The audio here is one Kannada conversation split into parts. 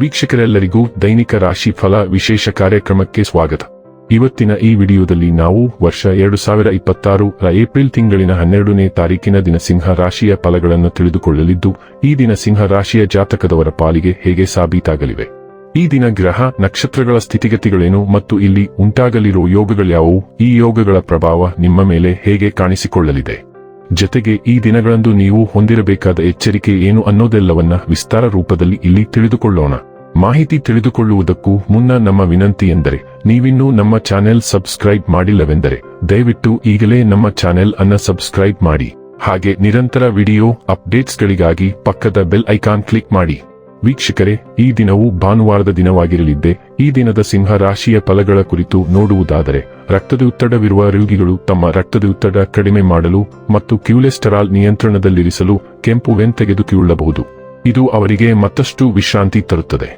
ವೀಕ್ಷಕರೆಲ್ಲರಿಗೂ ದೈನಿಕ ರಾಶಿ ಫಲ ವಿಶೇಷ ಕಾರ್ಯಕ್ರಮಕ್ಕೆ ಸ್ವಾಗತ. ಇವತ್ತಿನ ಈ ವಿಡಿಯೋದಲ್ಲಿ ನಾವು ವರ್ಷ 2026 ಏಪ್ರಿಲ್ ತಿಂಗಳಿನ 12ನೇ ತಾರೀಕಿನ ದಿನ ಸಿಂಹ ರಾಶಿಯ ಫಲಗಳನ್ನು ತಿಳಿದುಕೊಳ್ಳಲಿದ್ದು, ಈ ದಿನ ಸಿಂಹ ರಾಶಿಯ ಜಾತಕದವರ ಪಾಲಿಗೆ ಹೇಗೆ ಸಾಬೀತಾಗಲಿವೆ, ಈ ದಿನ ಗ್ರಹ ನಕ್ಷತ್ರಗಳ ಸ್ಥಿತಿಗತಿಗಳೇನು ಮತ್ತು ಇಲ್ಲಿ ಉಂಟಾಗಲಿರುವ ಯೋಗಗಳ್ಯಾವುವು, ಈ ಯೋಗಗಳ ಪ್ರಭಾವ ನಿಮ್ಮ ಮೇಲೆ ಹೇಗೆ ಕಾಣಿಸಿಕೊಳ್ಳಲಿದೆ, ಜೊತೆಗೆ ಈ ದಿನಗಳಂದು ನೀವು ಹೊಂದಿರಬೇಕಾದ ಎಚ್ಚರಿಕೆ ಏನು ಅನ್ನೋದೆಲ್ಲವನ್ನ ವಿಸ್ತಾರ ರೂಪದಲ್ಲಿ ಇಲ್ಲಿ ತಿಳಿದುಕೊಳ್ಳೋಣ. ಮಾಹಿತಿ ತಿಳಿದುಕೊಳ್ಳುವುದಕ್ಕೂ ಮುನ್ನ ನಮ್ಮ ವಿನಂತಿ ಎಂದರೆ, ನೀವಿನ್ನೂ ನಮ್ಮ ಚಾನೆಲ್ ಸಬ್ಸ್ಕ್ರೈಬ್ ಮಾಡಿಲ್ಲವೆಂದರೆ ದಯವಿಟ್ಟು ಈಗಲೇ ನಮ್ಮ ಚಾನೆಲ್ ಅನ್ನು ಸಬ್ಸ್ಕ್ರೈಬ್ ಮಾಡಿ. ಹಾಗೆ ನಿರಂತರ ವಿಡಿಯೋ ಅಪ್ಡೇಟ್ಸ್ಗಳಿಗಾಗಿ ಪಕ್ಕದ ಬೆಲ್ ಐಕಾನ್ ಕ್ಲಿಕ್ ಮಾಡಿ. ವೀಕ್ಷಕರೇ, ಈ ದಿನವು ಭಾನುವಾರದ ದಿನವಾಗಿರಲಿದ್ದೆ. ಈ ದಿನದ ಸಿಂಹ ರಾಶಿಯ ಫಲಗಳ ಕುರಿತು ನೋಡುವುದಾದರೆ, ರಕ್ತದೊತ್ತಡವಿರುವ ರೋಗಿಗಳು ತಮ್ಮ ರಕ್ತದೊತ್ತಡ ಕಡಿಮೆ ಮಾಡಲು ಮತ್ತು ಕೊಲೆಸ್ಟರಾಲ್ ನಿಯಂತ್ರಣದಲ್ಲಿರಿಸಲು ಕೆಂಪು ವೆನ್ ತೆಗೆದುಕೊಳ್ಳಬಹುದು. ಇದು ಅವರಿಗೆ ಮತ್ತಷ್ಟು ವಿಶ್ರಾಂತಿ ತರುತ್ತದೆ.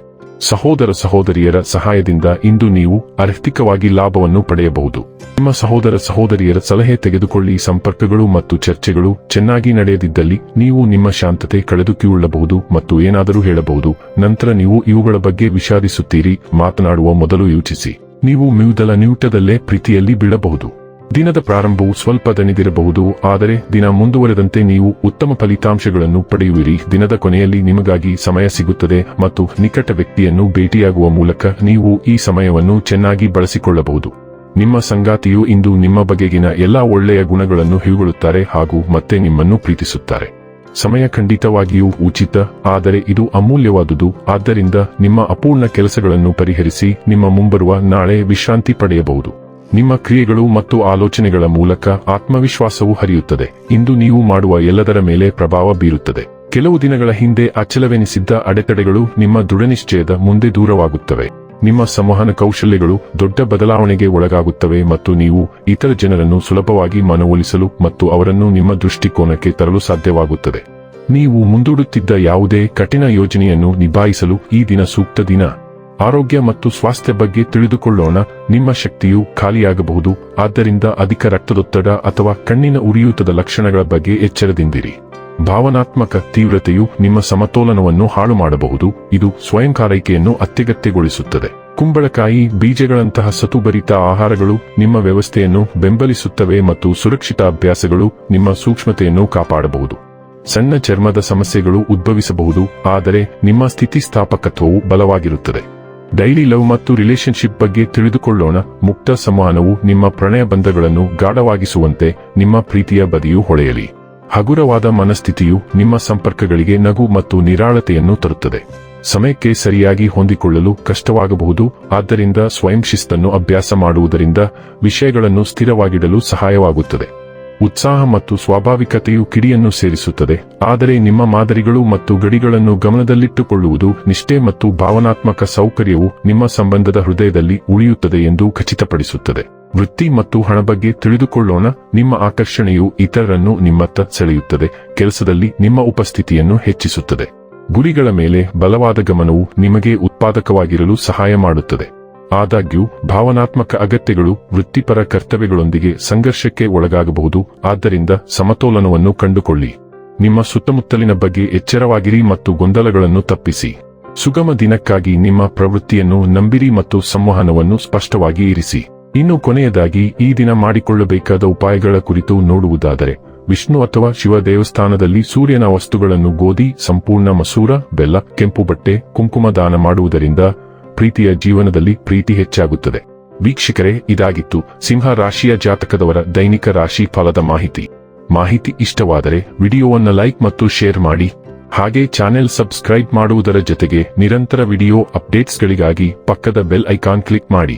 ಸಹೋದರ ಸಹೋದರಿಯರ ಸಹಾಯದಿಂದ ಇಂದು ನೀವು ಆರ್ಥಿಕವಾಗಿ ಲಾಭವನ್ನು ಪಡೆಯಬಹುದು. ನಿಮ್ಮ ಸಹೋದರ ಸಹೋದರಿಯರ ಸಲಹೆ ತೆಗೆದುಕೊಳ್ಳಿ. ಸಂಪರ್ಕಗಳು ಮತ್ತು ಚರ್ಚೆಗಳು ಚೆನ್ನಾಗಿ ನಡೆಯದಿದ್ದಲ್ಲಿ ನೀವು ನಿಮ್ಮ ಶಾಂತತೆ ಕಳೆದುಕೊಳ್ಳಬಹುದು ಮತ್ತು ಏನಾದರೂ ಹೇಳಬಹುದು. ನಂತರ ನೀವು ಇವುಗಳ ಬಗ್ಗೆ ವಿಷಾದಿಸುತ್ತೀರಿ. ಮಾತನಾಡುವ ಮೊದಲು ಯೋಚಿಸಿ. ನೀವು ಮೊದಲ ನಿಮಿಷದಲ್ಲೇ ಪ್ರೀತಿಯಲ್ಲಿ ಬೀಳಬಹುದು. ದಿನದ ಪ್ರಾರಂಭವು ಸ್ವಲ್ಪ ದಣಿದಿರಬಹುದು, ಆದರೆ ದಿನ ಮುಂದುವರೆದಂತೆ ನೀವು ಉತ್ತಮ ಫಲಿತಾಂಶಗಳನ್ನು ಪಡೆಯುವಿರಿ. ದಿನದ ಕೊನೆಯಲ್ಲಿ ನಿಮಗಾಗಿ ಸಮಯ ಸಿಗುತ್ತದೆ ಮತ್ತು ನಿಕಟ ವ್ಯಕ್ತಿಯನ್ನು ಭೇಟಿಯಾಗುವ ಮೂಲಕ ನೀವು ಈ ಸಮಯವನ್ನು ಚೆನ್ನಾಗಿ ಬಳಸಿಕೊಳ್ಳಬಹುದು. ನಿಮ್ಮ ಸಂಗಾತಿಯು ಇಂದು ನಿಮ್ಮ ಬಗೆಗಿನ ಎಲ್ಲಾ ಒಳ್ಳೆಯ ಗುಣಗಳನ್ನು ಹಿಡಿಕೊಳ್ಳುತ್ತಾರೆ ಹಾಗೂ ಮತ್ತೆ ನಿಮ್ಮನ್ನು ಪ್ರೀತಿಸುತ್ತಾರೆ. ಸಮಯ ಖಂಡಿತವಾಗಿಯೂ ಉಚಿತ, ಆದರೆ ಇದು ಅಮೂಲ್ಯವಾದುದು. ಆದ್ದರಿಂದ ನಿಮ್ಮ ಅಪೂರ್ಣ ಕೆಲಸಗಳನ್ನು ಪರಿಹರಿಸಿ ನಿಮ್ಮ ಮುಂಬರುವ ನಾಳೆ ವಿಶ್ರಾಂತಿ ಪಡೆಯಬಹುದು. ನಿಮ್ಮ ಕ್ರಿಯೆಗಳು ಮತ್ತು ಆಲೋಚನೆಗಳ ಮೂಲಕ ಆತ್ಮವಿಶ್ವಾಸವು ಹರಿಯುತ್ತದೆ. ಇಂದು ನೀವು ಮಾಡುವ ಎಲ್ಲದರ ಮೇಲೆ ಪ್ರಭಾವ ಬೀರುತ್ತದೆ. ಕೆಲವು ದಿನಗಳ ಹಿಂದೆ ಅಚಲವೆನಿಸಿದ್ದ ಅಡೆತಡೆಗಳು ನಿಮ್ಮ ದೃಢನಿಶ್ಚಯದ ಮುಂದೆ ದೂರವಾಗುತ್ತವೆ. ನಿಮ್ಮ ಸಂವಹನ ಕೌಶಲ್ಯಗಳು ದೊಡ್ಡ ಬದಲಾವಣೆಗೆ ಒಳಗಾಗುತ್ತವೆ ಮತ್ತು ನೀವು ಇತರ ಜನರನ್ನು ಸುಲಭವಾಗಿ ಮನವೊಲಿಸಲು ಮತ್ತು ಅವರನ್ನು ನಿಮ್ಮ ದೃಷ್ಟಿಕೋನಕ್ಕೆ ತರಲು ಸಾಧ್ಯವಾಗುತ್ತದೆ. ನೀವು ಮುಂದೂಡುತ್ತಿದ್ದ ಯಾವುದೇ ಕಠಿಣ ಯೋಜನೆಯನ್ನು ನಿಭಾಯಿಸಲು ಈ ದಿನ ಸೂಕ್ತ ದಿನ. ಆರೋಗ್ಯ ಮತ್ತು ಸ್ವಾಸ್ಥ್ಯ ಬಗ್ಗೆ ತಿಳಿದುಕೊಳ್ಳೋಣ. ನಿಮ್ಮ ಶಕ್ತಿಯು ಖಾಲಿಯಾಗಬಹುದು, ಆದ್ದರಿಂದ ಅಧಿಕ ರಕ್ತದೊತ್ತಡ ಅಥವಾ ಕಣ್ಣಿನ ಉರಿಯೂತದ ಲಕ್ಷಣಗಳ ಬಗ್ಗೆ ಎಚ್ಚರದಿಂದಿರಿ. ಭಾವನಾತ್ಮಕ ತೀವ್ರತೆಯು ನಿಮ್ಮ ಸಮತೋಲನವನ್ನು ಹಾಳು ಮಾಡಬಹುದು. ಇದು ಸ್ವಯಂಕಾರೈಕೆಯನ್ನು ಅತ್ಯಗತ್ಯಗೊಳಿಸುತ್ತದೆ. ಕುಂಬಳಕಾಯಿ ಬೀಜಗಳಂತಹ ಸತುಭರಿತ ಆಹಾರಗಳು ನಿಮ್ಮ ವ್ಯವಸ್ಥೆಯನ್ನು ಬೆಂಬಲಿಸುತ್ತವೆ ಮತ್ತು ಸುರಕ್ಷಿತ ಅಭ್ಯಾಸಗಳು ನಿಮ್ಮ ಸೂಕ್ಷ್ಮತೆಯನ್ನು ಕಾಪಾಡಬಹುದು. ಸಣ್ಣ ಚರ್ಮದ ಸಮಸ್ಯೆಗಳು ಉದ್ಭವಿಸಬಹುದು, ಆದರೆ ನಿಮ್ಮ ಸ್ಥಿತಿಸ್ಥಾಪಕತ್ವವು ಬಲವಾಗಿರುತ್ತದೆ. ಡೈಲಿ ಲವ್ ಮತ್ತು ರಿಲೇಶನ್ಶಿಪ್ ಬಗ್ಗೆ ತಿಳಿದುಕೊಳ್ಳೋಣ. ಮುಕ್ತ ಸಂವಹನವು ನಿಮ್ಮ ಪ್ರಣಯ ಬಂಧಗಳನ್ನು ಗಾಢವಾಗಿಸುವಂತೆ ನಿಮ್ಮ ಪ್ರೀತಿಯ ಬದಿಯು ಹೊಳೆಯಲಿ. ಹಗುರವಾದ ಮನಸ್ಥಿತಿಯು ನಿಮ್ಮ ಸಂಪರ್ಕಗಳಿಗೆ ನಗು ಮತ್ತು ನಿರಾಳತೆಯನ್ನು ತರುತ್ತದೆ. ಸಮಯಕ್ಕೆ ಸರಿಯಾಗಿ ಹೊಂದಿಕೊಳ್ಳಲು ಕಷ್ಟವಾಗಬಹುದು, ಆದ್ದರಿಂದ ಸ್ವಯಂ ಶಿಸ್ತನ್ನು ಅಭ್ಯಾಸ ಮಾಡುವುದರಿಂದ ವಿಷಯಗಳನ್ನು ಸ್ಥಿರವಾಗಿಡಲು ಸಹಾಯವಾಗುತ್ತದೆ. ಉತ್ಸಾಹ ಮತ್ತು ಸ್ವಾಭಾವಿಕತೆಯು ಕಿಡಿಯನ್ನು ಸೇರಿಸುತ್ತದೆ, ಆದರೆ ನಿಮ್ಮ ಮಾದರಿಗಳು ಮತ್ತು ಗಡಿಗಳನ್ನು ಗಮನದಲ್ಲಿಟ್ಟುಕೊಳ್ಳುವುದು ನಿಷ್ಠೆ ಮತ್ತು ಭಾವನಾತ್ಮಕ ಸೌಕರ್ಯವು ನಿಮ್ಮ ಸಂಬಂಧದ ಹೃದಯದಲ್ಲಿ ಉಳಿಯುತ್ತದೆ ಎಂದು ಖಚಿತಪಡಿಸುತ್ತದೆ. ವೃತ್ತಿ ಮತ್ತು ಹಣ ಬಗ್ಗೆ ತಿಳಿದುಕೊಳ್ಳೋಣ. ನಿಮ್ಮ ಆಕರ್ಷಣೆಯು ಇತರರನ್ನು ನಿಮ್ಮತ್ತ ಸೆಳೆಯುತ್ತದೆ, ಕೆಲಸದಲ್ಲಿ ನಿಮ್ಮ ಉಪಸ್ಥಿತಿಯನ್ನು ಹೆಚ್ಚಿಸುತ್ತದೆ. ಗುರಿಗಳ ಮೇಲೆ ಬಲವಾದ ಗಮನವು ನಿಮಗೆ ಉತ್ಪಾದಕವಾಗಿರಲು ಸಹಾಯ ಮಾಡುತ್ತದೆ. ಆದಾಗ್ಯೂ ಭಾವನಾತ್ಮಕ ಅಗತ್ಯಗಳು ವೃತ್ತಿಪರ ಕರ್ತವ್ಯಗಳೊಂದಿಗೆ ಸಂಘರ್ಷಕ್ಕೆ ಒಳಗಾಗಬಹುದು, ಆದ್ದರಿಂದ ಸಮತೋಲನವನ್ನು ಕಂಡುಕೊಳ್ಳಿ. ನಿಮ್ಮ ಸುತ್ತಮುತ್ತಲಿನ ಬಗ್ಗೆ ಎಚ್ಚರವಾಗಿರಿ ಮತ್ತು ಗೊಂದಲಗಳನ್ನು ತಪ್ಪಿಸಿ. ಸುಗಮ ದಿನಕ್ಕಾಗಿ ನಿಮ್ಮ ಪ್ರವೃತ್ತಿಯನ್ನು ನಂಬಿರಿ ಮತ್ತು ಸಂವಹನವನ್ನು ಸ್ಪಷ್ಟವಾಗಿ ಇರಿಸಿ. ಇನ್ನು ಕೊನೆಯದಾಗಿ ಈ ದಿನ ಮಾಡಿಕೊಳ್ಳಬೇಕಾದ ಉಪಾಯಗಳ ಕುರಿತು ನೋಡುವುದಾದರೆ, ವಿಷ್ಣು ಅಥವಾ ಶಿವ ದೇವಸ್ಥಾನದಲ್ಲಿ ಸೂರ್ಯನ ವಸ್ತುಗಳನ್ನು ಗೋಧಿ, ಸಂಪೂರ್ಣ ಮಸೂರ, ಬೆಲ್ಲ, ಕೆಂಪು ಬಟ್ಟೆ, ಕುಂಕುಮ ದಾನ ಮಾಡುವುದರಿಂದ ಪ್ರೀತಿಯ ಜೀವನದಲ್ಲಿ ಪ್ರೀತಿ ಹೆಚ್ಚಾಗುತ್ತದೆ. ವೀಕ್ಷಕರೇ, ಇದಾಗಿತ್ತು ಸಿಂಹ ರಾಶಿಯ ಜಾತಕದವರ ದೈನಿಕ ರಾಶಿ ಫಲದ ಮಾಹಿತಿ ಇಷ್ಟವಾದರೆ ವಿಡಿಯೋವನ್ನು ಲೈಕ್ ಮತ್ತು ಶೇರ್ ಮಾಡಿ. ಹಾಗೆ ಚಾನೆಲ್ ಸಬ್ಸ್ಕ್ರೈಬ್ ಮಾಡುವುದರ ಜೊತೆಗೆ ನಿರಂತರ ವಿಡಿಯೋ ಅಪ್ಡೇಟ್ಸ್ಗಳಿಗಾಗಿ ಪಕ್ಕದ ಬೆಲ್ ಐಕಾನ್ ಕ್ಲಿಕ್ ಮಾಡಿ.